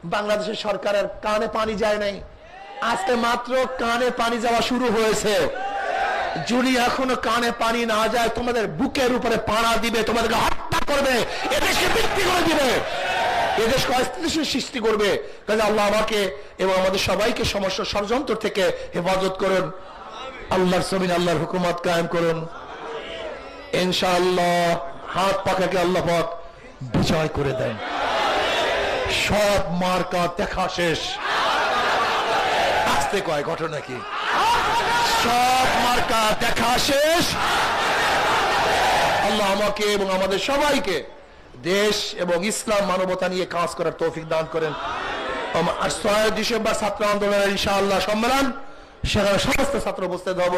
বাংলাদেশের সরকারের কানে পানি যায় নাই, আজকে মাত্র কানে পানি যাওয়া শুরু হয়েছে। যদি এখনো কানে পানি না যায়, তোমাদের বুকের উপরে পাড়া দিবে, তোমাদেরকে হত্যা করবে, এদেশকে বিক্রি করে দিবে, এদেশকে অস্থিতিশীল সৃষ্টি করবে। কাজে আল্লাহ আমাকে এবং আমাদের সবাইকে সমস্ত ষড়যন্ত্র থেকে হেফাজত করুন। আল্লাহর জমিন আল্লাহর হুকুমত কায়েম করুন ইনশাআল্লাহ। হাত পাখাকে আল্লাহ পাক বিজয় করে দেন। সব মার্কা দেখা শেষ। আসতে কয় ঘটনা কি? সব মার্কা দেখা শেষ। আল্লাহ আমাকে এবং আমাদের সবাইকে দেশ এবং ইসলাম মানবতা নিয়ে কাজ করার তৌফিক দান করেন। 6 ডিসেম্বর ছাত্র আন্দোলনের ইনশাআল্লাহ সম্মেলন, সেখানে সমস্ত ছাত্র উপস্থিত হব।